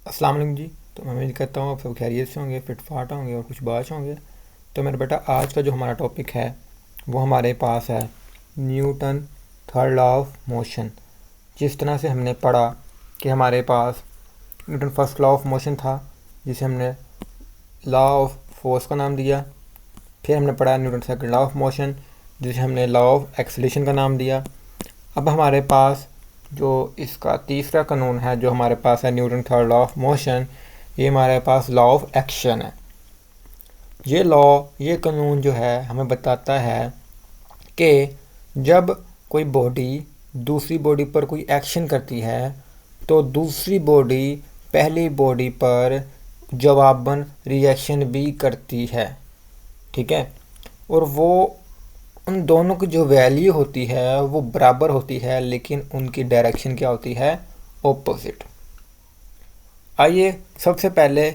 अस्सलाम वालेकुम जी। तो मैं उम्मीद करता हूँ आप सब खैरियत से होंगे, फिट फाट होंगे और कुछ बाश होंगे। तो मेरा बेटा आज का जो हमारा टॉपिक है वो हमारे पास है Newton third law of motion. जिस तरह से हमने पढ़ा कि हमारे पास Newton first law of motion था जिसे हमने लॉ ऑफ फोर्स का नाम दिया। फिर हमने पढ़ा Newton second law of motion जिसे हमने लॉ ऑफ एक्सीलरेशन का नाम दिया। अब हमारे पास जो इसका तीसरा कानून है जो हमारे पास है Newton third law of motion, ये हमारे पास लॉ ऑफ एक्शन है। ये कानून जो है हमें बताता है कि जब कोई बॉडी दूसरी बॉडी पर कोई एक्शन करती है तो दूसरी बॉडी पहली बॉडी पर जवाबन रिएक्शन भी करती है। ठीक है, और वो उन दोनों की जो वैल्यू होती है वो बराबर होती है, लेकिन उनकी डायरेक्शन क्या होती है, ऑपोजिट। आइए सबसे पहले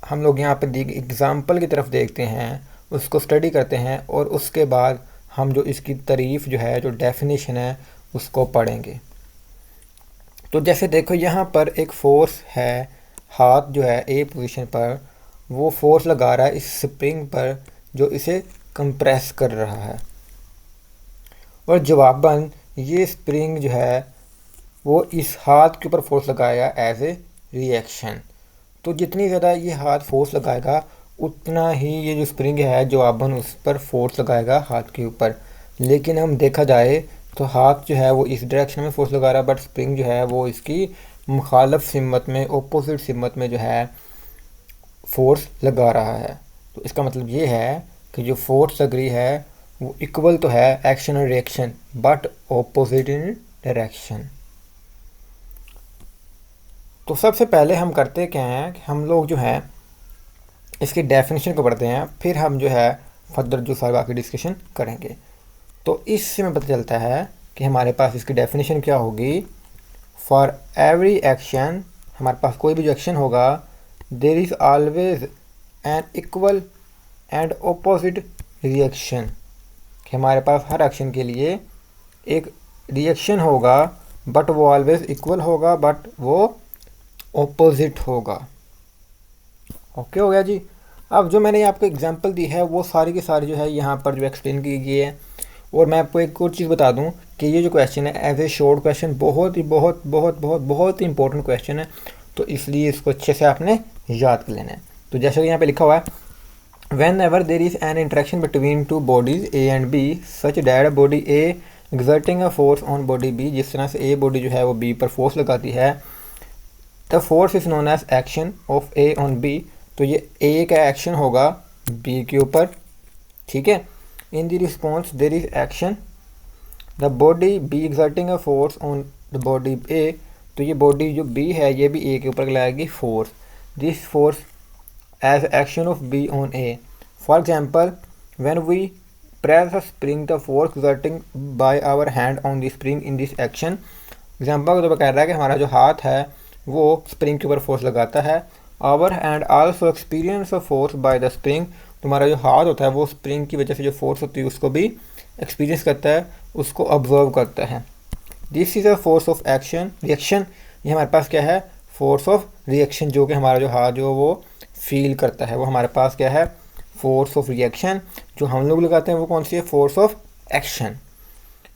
हम लोग यहाँ पर दी एग्ज़ाम्पल की तरफ देखते हैं, उसको स्टडी करते हैं और उसके बाद हम जो इसकी तारीफ़ जो है, जो डेफिनेशन है, उसको पढ़ेंगे। तो जैसे देखो यहाँ पर एक फोर्स है, हाथ जो है ए पोजीशन पर वो फोर्स लगा रहा है इस स्प्रिंग पर जो इसे कंप्रेस कर रहा है, और जवाबन ये स्प्रिंग जो है वो इस हाथ के ऊपर फोर्स लगाएगा एज ए रिएक्शन। तो जितनी ज़्यादा ये हाथ फोर्स लगाएगा उतना ही ये जो स्प्रिंग है जवाबन उस पर फोर्स लगाएगा हाथ के ऊपर। लेकिन हम देखा जाए तो हाथ जो है वो इस डायरेक्शन में फोर्स लगा रहा है, बट स्प्रिंग जो है वो इसकी मुखालफ सिमत में, ऑपोजिट सिमत में जो है फोर्स लगा रहा है। तो इसका मतलब ये है कि जो फोर्स लग रही है वो इक्वल तो है एक्शन और reaction, but opposite in direction. तो सबसे पहले हम करते क्या हैं कि हम लोग जो है इसकी डेफिनेशन को पढ़ते हैं, फिर हम जो है फर्दर जो सारी बाकी डिस्कशन करेंगे। तो इससे हमें पता चलता है कि हमारे पास इसकी डेफिनेशन क्या होगी। फॉर एवरी एक्शन, हमारे पास कोई भी जो एक्शन होगा, there is always an equal and opposite reaction. कि हमारे पास हर एक्शन के लिए एक रिएक्शन होगा, बट वो ऑलवेज इक्वल होगा, बट वो ऑपोजिट होगा। ओके हो गया जी। अब जो मैंने आपको एग्जांपल दी है वो सारी की सारी जो है यहाँ पर जो एक्सप्लेन की गई है। और मैं आपको एक और चीज़ बता दूँ कि ये जो क्वेश्चन है एज ए शॉर्ट क्वेश्चन बहुत ही बहुत बहुत बहुत बहुत ही इंपॉर्टेंट क्वेश्चन है, तो इसलिए इसको अच्छे से आपने याद कर लेना है। तो जैसे कि यहाँ पे लिखा हुआ है, whenever there is an interaction between two bodies A and B such that body A exerting a force on body B, जिस तरह से A बॉडी जो है वो B पर फोर्स लगाती है, the force is known as action of A on B। तो ये A का एक्शन होगा B के ऊपर, ठीक है। in the response there is action, the body B exerting a force on the body A। तो ये बॉडी जो B है ये भी A के ऊपर लगाएगी force, this force as action of B on A। For example, when we press a spring, the force exerting by our hand on the spring in this action। Example तो कह रहा है कि हमारा जो हाथ है वो स्प्रिंग के ऊपर फोर्स लगाता है। Our hand also experience a force by the spring. तुम्हारा जो हाथ होता है वो स्प्रिंग की वजह से जो फोर्स होती है उसको भी एक्सपीरियंस करता है, उसको ऑब्जर्व करता है। This is a force of action reaction. ये हमारे पास क्या है, फोर्स ऑफ रिएक्शन, जो कि हमारा जो हाथ जो वो फील करता है, वो हमारे पास क्या है, फोर्स ऑफ रिएक्शन। जो हम लोग लगाते हैं वो कौन सी है, force of action.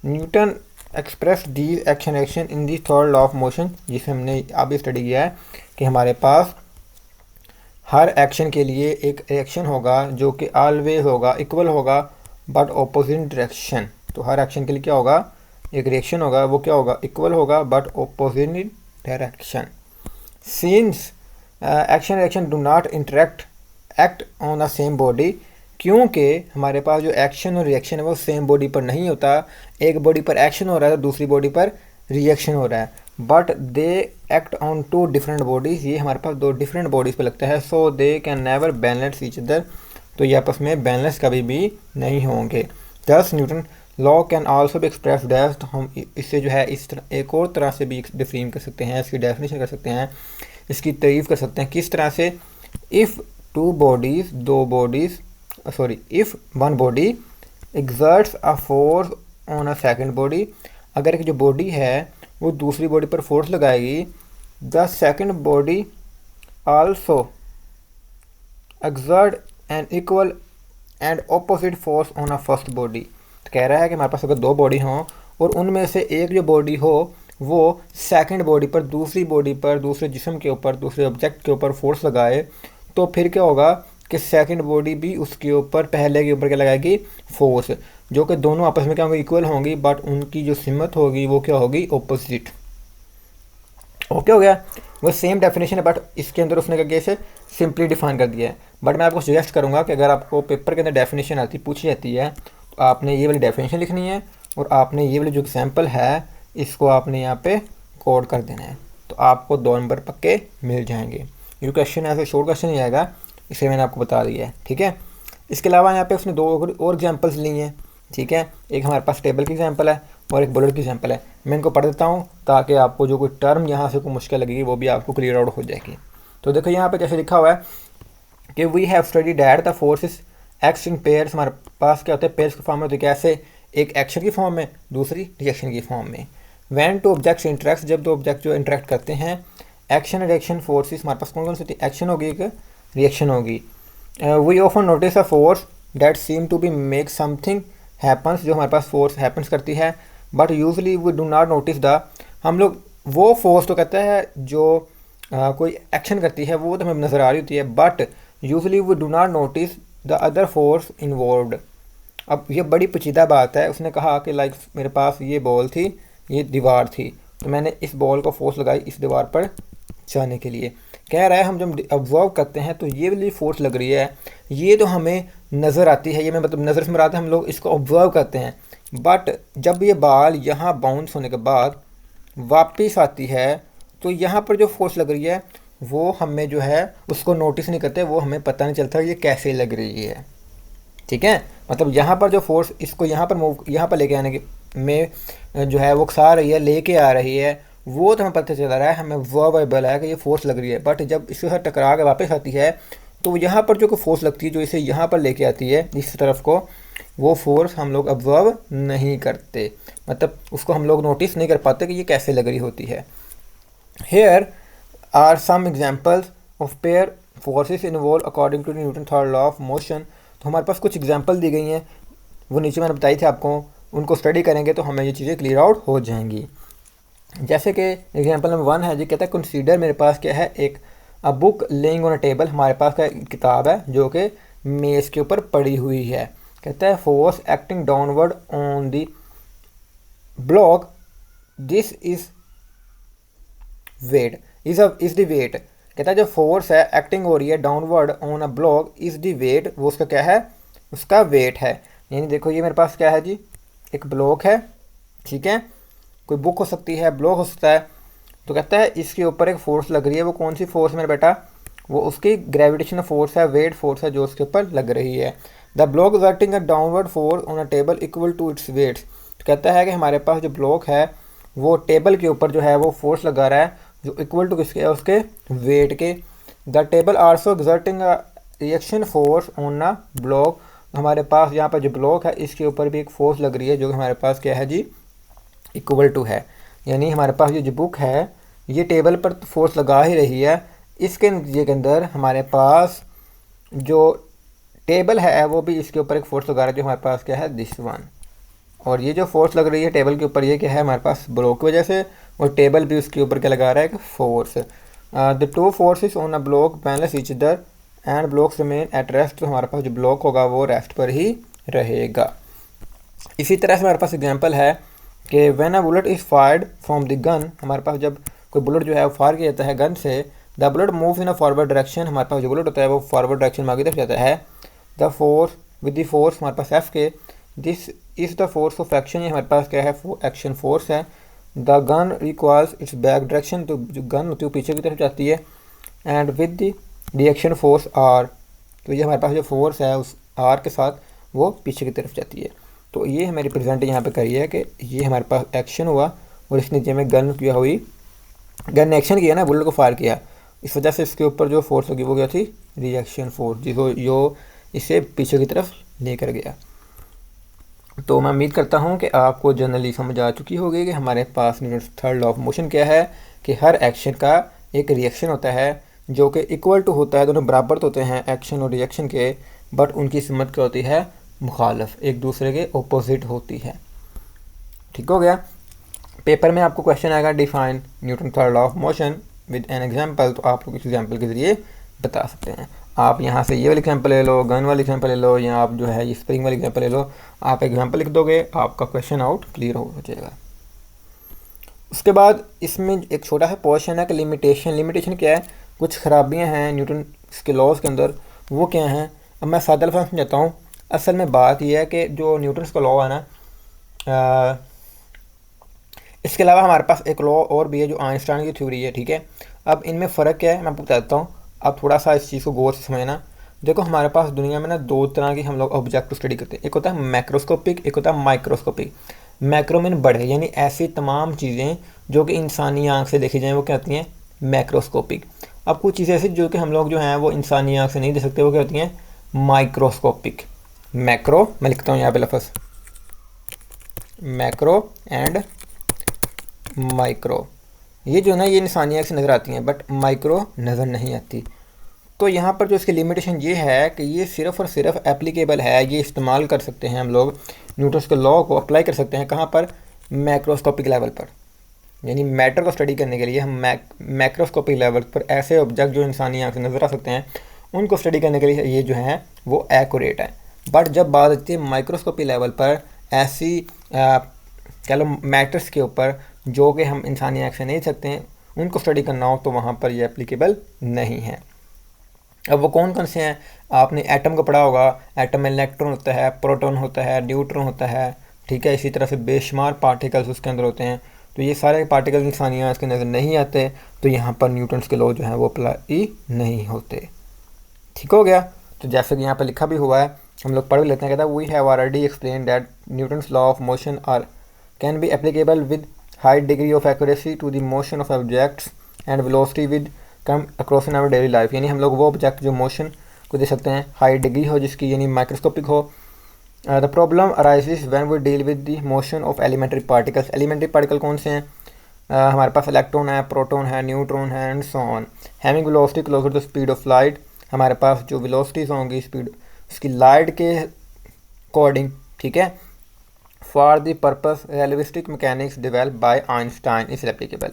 Newton express the action in the third law of motion, जिसे हमने अभी स्टडी किया है कि हमारे पास हर एक्शन के लिए एक रिएक्शन होगा जो कि ऑलवेज होगा, इक्वल होगा, बट ऑपोजिट डायरेक्शन। तो हर एक्शन के लिए क्या होगा, एक रिएक्शन होगा, वो क्या होगा, इक्वल होगा, but opposite direction. Since action reaction do not interact act on the same body, क्योंकि हमारे पास जो एक्शन और रिएक्शन है वो सेम बॉडी पर नहीं होता। एक बॉडी पर एक्शन हो रहा है तो दूसरी बॉडी पर रिएक्शन हो रहा है, but they act on two different bodies. ये हमारे पास दो डिफरेंट बॉडीज़ पर लगता है, so they can never balance each other. तो ये आपस में बैलेंस कभी भी नहीं होंगे। दस न्यूटन लॉ कैन आल्सो भी एक्सप्रेस डैश। तो हम इससे जो है इस तरह एक और तरह से भी डिफाइन कर सकते हैं, इसकी डेफिनेशन कर सकते हैं, इसकी तारीफ़ कर सकते हैं। किस तरह से, इफ़ टू बॉडीज़, दो bodies, sorry, if one body exerts a force on a second body, अगर एक जो बॉडी है वो दूसरी बॉडी पर फोर्स लगाएगी, the second body also exert an equal and opposite force on a first body। तो कह रहा है कि हमारे पास अगर दो बॉडी हों और उनमें से एक जो बॉडी हो वो सेकंड बॉडी पर, दूसरी बॉडी पर, दूसरे जिस्म के ऊपर, दूसरे ऑब्जेक्ट के ऊपर फोर्स लगाए, तो फिर क्या होगा कि सेकंड बॉडी भी उसके ऊपर, पहले के ऊपर क्या लगाएगी, फोर्स, जो कि दोनों आपस में क्या होंगी, इक्वल होंगी, बट उनकी जो सिमत होगी वो क्या होगी, ऑपोजिट। ओके हो गया। वो सेम डेफिनेशन है बट इसके अंदर उसने क्या से सिंपली डिफाइन कर दिया है। बट मैं आपको सजेस्ट करूंगा कि अगर आपको पेपर के अंदर डेफिनेशन आती पूछी जाती है तो आपने ये वाली डेफिनेशन लिखनी है और आपने ये वाली जो एग्जांपल है इसको आपने यहाँ पे कोड कर देना है, तो आपको 2 नंबर पक्के मिल जाएंगे। ये क्वेश्चन ऐसे शॉर्ट क्वेश्चन ही आएगा, इसे मैंने आपको बता दिया है, ठीक है। इसके अलावा यहाँ पे उसने 2 और एग्जाम्पल्स ली हैं, ठीक है। एक हमारे पास टेबल की एग्जाम्पल है और एक बुलेट की एग्जाम्पल है। मैं इनको पढ़ देता हूँ ताकि आपको जो कोई टर्म यहाँ से कोई मुश्किल लगेगी वो भी आपको क्लियर आउट हो जाएगी। तो देखो यहाँ पे जैसे लिखा हुआ है कि we have study that the forces act in pairs. हमारे पास क्या होता है, पेयर्स के फॉर्म में, तो कैसे, एक एक्शन की फॉर्म में, दूसरी रिएक्शन की फॉर्म में। व्हेन टू ऑब्जेक्ट्स इंटरेक्ट, जब 2 ऑब्जेक्ट जो इंटरेक्ट करते हैं, एक्शन रिएक्शन फोर्सेस हमारे पास कौन कौन सी होती है, एक्शन होगी, एक रिएक्शन होगी। We often notice a force that seem to be make something happens, जो हमारे पास फोर्स हैपन्स करती है, but usually we do not notice the, हम लोग वो फोर्स तो कहते हैं जो कोई एक्शन करती है वो तो हमें नज़र आ रही होती है, but usually we do not notice the other force involved. अब ये बड़ी पेचीदा बात है। उसने कहा कि लाइक मेरे पास ये बॉल थी, ये दीवार थी, तो मैंने इस बॉल को फोर्स लगाई इस दीवार पर जाने के लिए। कह रहा है हम जब ऑब्जर्व करते हैं तो ये वाली फोर्स लग रही है, ये तो हमें नज़र आती है, ये मैं मतलब नज़र से मराद है, हम लोग इसको ऑब्जर्व करते हैं, बट जब ये बॉल यहाँ बाउंस होने के बाद वापस आती है तो यहाँ पर जो फोर्स लग रही है वो हमें जो है उसको नोटिस नहीं करते, वो हमें पता नहीं चलता ये कैसे लग रही है, ठीक है। मतलब यहाँ पर जो फोर्स इसको यहाँ पर मूव, यहाँ पर लेके आने के में जो है वो खसा रही है, लेके आ रही है, वो तो हमें पता चल रहा है, हमें वर्बल है कि ये फोर्स लग रही है, बट जब इसके साथ टकरा के वापस आती है तो यहाँ पर जो फोर्स लगती है जो इसे यहाँ पर लेके आती है इस तरफ को, वो फोर्स हम लोग ऑब्जर्व नहीं करते, मतलब उसको हम लोग नोटिस नहीं कर पाते कि ये कैसे लग रही होती है। Here are some examples of pair forces involved according to the Newton third law of motion। तो हमारे पास कुछ एग्जांपल दी गई हैं, वो नीचे मैंने बताई थी आपको, उनको स्टडी करेंगे तो हमें ये चीज़ें क्लियर आउट हो जाएंगी। जैसे कि एग्जांपल नंबर 1 है जी, कहता है कंसीडर, मेरे पास क्या है, एक a book laying on a table, हमारे पास क्या किताब है जो कि मेज़ के ऊपर पड़ी हुई है। कहता है force acting downward on the block, this is weight is the weight. कहता है जो फोर्स है एक्टिंग हो रही है downward on a block is the weight, वो उसका क्या है, उसका वेट है। यानी देखो ये मेरे पास क्या है जी, एक ब्लॉक है, ठीक है, कोई बुक हो सकती है, ब्लॉक हो सकता है। तो कहता है इसके ऊपर एक फोर्स लग रही है, वो कौन सी फोर्स मेरा बेटा, वो उसकी ग्रेविटेशनल फोर्स है, वेट फोर्स है जो उसके ऊपर लग रही है। The block acting a downward force on a table equal to its weights. तो कहता है कि हमारे पास जो ब्लॉक है वो टेबल के ऊपर जो है वो फोर्स लगा रहा है जो इक्वल टू किसके है, उसके वेट के। The table also exerting a reaction force on a block. हमारे पास यहाँ पर जो ब्लॉक है इसके ऊपर भी एक फोर्स लग रही है जो हमारे पास क्या है जी, इक्वल टू है। यानी हमारे पास ये जो बुक है ये टेबल पर फोर्स लगा ही रही है, इसके नतीजे के अंदर हमारे पास जो टेबल है वो भी इसके ऊपर एक फोर्स लगा रहा है जो हमारे पास क्या है, दिस वन। और ये जो फोर्स लग रही है टेबल के ऊपर ये क्या है, हमारे पास ब्लॉक की वजह से, और टेबल भी उसके ऊपर क्या लगा रहा है, force. The two forces on a block balance each other and blocks remain at rest. तो हमारे पास जो ब्लॉक होगा वो रेस्ट पर ही रहेगा। इसी तरह से हमारे पास एग्जांपल है कि when a bullet is fired from the gun, हमारे पास जब कोई बुलेट जो है वो फायर किया जाता है गन से, the bullet moves in a forward direction, हमारे पास जो बुलेट होता है वो फॉरवर्ड डायरेक्शन में आगे तरफ जाता है। The force with the force हमारे पास एफ के, this is the force of action, ये हमारे पास क्या है, एक्शन फोर्स है। The gun requires it's back direction, तो जो गन होती है वो पीछे की तरफ जाती है। And with the reaction force R, तो ये हमारे पास जो फोर्स है उस आर के साथ वो पीछे की तरफ जाती है। तो ये हमें रिप्रेजेंट यहाँ पे करी है कि ये हमारे पास एक्शन हुआ और इस नीचे में गन क्या हुई, गन ने एक्शन किया ना, बुलेट को फायर किया, इस वजह से इसके ऊपर जो फोर्स होगी वो क्या थी, रिएक्शन फोर्स, जिसको जो इसे पीछे की तरफ लेकर गया। तो मैं उम्मीद करता हूँ कि आपको जनरली समझ आ चुकी होगी कि हमारे पास Newton third law of motion क्या है, कि हर एक्शन का एक रिएक्शन होता है जो कि इक्वल टू होता है, दोनों बराबर तो होते हैं एक्शन और रिएक्शन के, बट उनकी सिमत क्या होती है, मुखालफ, एक दूसरे के ओपोजिट होती है। ठीक हो गया। पेपर में आपको क्वेश्चन आएगा define Newton third law of motion with an example, तो आप लोग इस एग्जांपल के ज़रिए बता सकते हैं। आप यहाँ से ये वाली एग्जांपल ले लो, गन वाली एग्जांपल ले लो, या आप जो है ये स्प्रिंग वाली एग्जांपल ले लो, आप एग्जांपल लिख दोगे, आपका क्वेश्चन आउट क्लियर हो जाएगा। उसके बाद इसमें एक छोटा सा पोर्शन है कि लिमिटेशन क्या है, कुछ खराबियाँ हैं न्यूटन के लॉज के अंदर, वो क्या हैं। अब मैं सादा लफ्ज़ समझाता हूँ। असल में बात यह है कि जो न्यूटन का लॉ है ना, इसके अलावा हमारे पास एक लॉ और भी है जो आइंस्टाइन की थ्योरी है। ठीक है, अब इनमें फ़र्क क्या है मैं आपको बताता हूँ। अब थोड़ा सा इस चीज़ को गौर से समझना। देखो हमारे पास दुनिया में ना दो तरह की हम लोग ऑब्जेक्ट को स्टडी करते हैं, एक होता है मैक्रोस्कोपिक, एक होता है माइक्रोस्कोपिक। मैक्रो मीन बड़े, यानी ऐसी तमाम चीज़ें जो कि इंसानी आँख से देखी जाएँ वो क्या होती हैं, मैक्रोस्कोपिक। अब कुछ चीज़ें ऐसी जो कि हम लोग जो हैं वो इंसानी आँख से नहीं देख सकते, वो क्या होती हैं, माइक्रोस्कोपिक। मैक्रो मैं लिखता हूँ यहाँ पे लफ्ज़ मैक्रो एंड माइक्रो, ये जो है ना ये इंसानी आँख से नज़र आती हैं, बट माइक्रो नज़र नहीं आती। तो यहाँ पर जो इसकी लिमिटेशन ये है कि ये सिर्फ़ और सिर्फ एप्लीकेबल है, ये इस्तेमाल कर सकते हैं हम लोग न्यूटन के लॉ को अप्लाई कर सकते हैं, कहाँ पर, मैक्रोस्कोपिक लेवल पर। यानी मैटर को स्टडी करने के लिए हम मैक्रोस्कोपिक लेवल पर ऐसे ऑब्जेक्ट जो इंसानी आँख से नज़र आ सकते हैं उनको स्टडी करने के लिए ये जो है वो एक्यूरेट है। बट जब बात आती है माइक्रोस्कोपिक लेवल पर ऐसी कह लो मैटर्स के ऊपर जो कि हम इंसानी आँख से नहीं सकते हैं, उनको स्टडी करना हो तो वहाँ पर ये एप्लीकेबल नहीं है। अब वो कौन कौन से हैं, आपने एटम को पढ़ा होगा, एटम में इलेक्ट्रॉन होता है, प्रोटॉन होता है, न्यूट्रॉन होता है। ठीक है, इसी तरह से बेशुमार पार्टिकल्स उसके अंदर होते हैं। तो ये सारे पार्टिकल्स इंसानी आँख के नज़र नहीं आते, तो यहाँ पर न्यूटन के लॉ जो है वो अप्लाई नहीं होते। ठीक हो गया। तो जैसे कि यहाँ पर लिखा भी हुआ है, हम लोग पढ़ भी लेते हैं। कहता है we have already explain that Newton's law of motion are can be applicable with high degree of accuracy to the motion of objects and velocity with come across in our daily life. यानी हम लोग वो object जो motion को दे सकते हैं high degree हो जिसकी, यानी माइक्रोस्कोपिक हो। The problem arises when we deal with the motion of elementary particles. Elementary particle कौन से हैं, हमारे पास इलेक्ट्रॉन है, प्रोटॉन है, न्यूट्रॉन है and so on. Having velocity closer to speed of light, हमारे पास जो वेलोसिटीज़ होंगी स्पीड उसकी लाइट के अकॉर्डिंग। ठीक है, for the purpose relativistic mechanics develop by Einstein is applicable.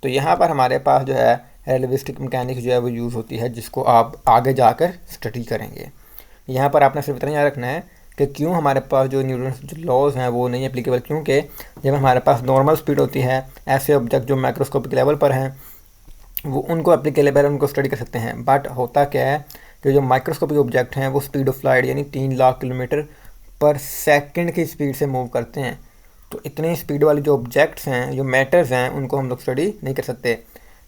तो यहाँ पर हमारे पास जो है रिलेटिविस्टिक मैकेनिक्स जो है वो यूज़ होती है, जिसको आप आगे जाकर स्टडी करेंगे। यहाँ पर आपने सिर्फ इतना याद रखना है कि क्यों हमारे पास जो न्यूटन जो लॉज हैं वो नहीं एप्लीकेबल, क्योंकि जब हमारे पास नॉर्मल स्पीड होती है, ऐसे ऑब्जेक्ट जो माइक्रोस्कोपिक लेवल पर हैं वो उनको एप्लीकेबल, उनको स्टडी कर सकते हैं। बट होता क्या है कि जो माइक्रोस्कोपिक ऑब्जेक्ट हैं वो स्पीड ऑफ लाइट यानी 3 लाख किलोमीटर पर सेकंड की स्पीड से मूव करते हैं। तो इतनी स्पीड वाले जो ऑब्जेक्ट्स हैं, जो मैटर्स हैं, उनको हम लोग स्टडी नहीं कर सकते।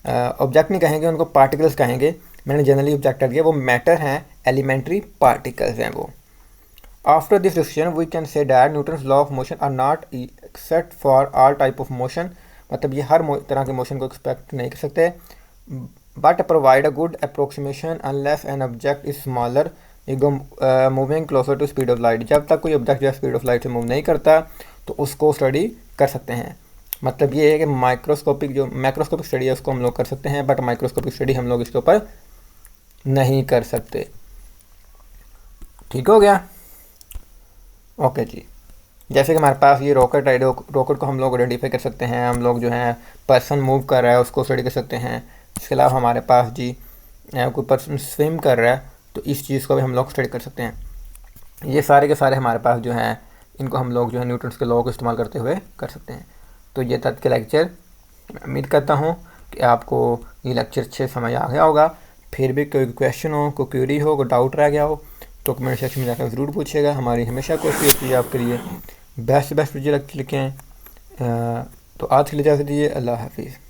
ऑब्जेक्ट नहीं कहेंगे, उनको पार्टिकल्स कहेंगे। मैंने जनरली ऑब्जेक्ट कर दिया, वो मैटर हैं, एलिमेंट्री पार्टिकल्स हैं वो। After this discussion we can say that Newton's law of motion are not accept for all type of motion. मतलब ये हर तरह के मोशन को एक्सपेक्ट नहीं कर सकते, but provide a good approximation unless an object is smaller moving closer to speed of light. जब तक कोई ऑब्जेक्ट जो है स्पीड ऑफ लाइट से मूव नहीं करता तो उसको स्टडी कर सकते हैं। मतलब ये है कि माइक्रोस्कोपिक जो मैक्रोस्कोपिक स्टडी है उसको हम लोग कर सकते हैं, बट माइक्रोस्कोपिक स्टडी हम लोग इसके ऊपर नहीं कर सकते। ठीक हो गया, ओके जी। जैसे कि हमारे पास ये रॉकेट है, रॉकेट को हम लोग आइडेंटिफाई कर सकते हैं, हम लोग जो है पर्सन मूव कर रहा है उसको स्टडी कर सकते हैं। इसके अलावा हमारे पास जी कोई पर्सन स्विम कर रहा है तो इस चीज़ को भी हम लोग स्टडी कर सकते हैं। ये सारे के सारे हमारे पास जो हैं इनको हम लोग जो है न्यूटन के लॉ को इस्तेमाल करते हुए कर सकते हैं। तो ये तक के लेक्चर, उम्मीद करता हूँ कि आपको ये लेक्चर अच्छे समझ आ गया होगा। फिर भी कोई क्वेश्चन हो, कोई क्वेरी हो, कोई डाउट रह गया हो तो कमेंट सेक्शन में जाकर ज़रूर पूछिएगा। हमारी हमेशा कोशिश होती है आपके लिए बेस्ट वीडियो लेक्चर लिखें। तो आज के लिए इजाज़त दीजिए, अल्लाह हाफिज़।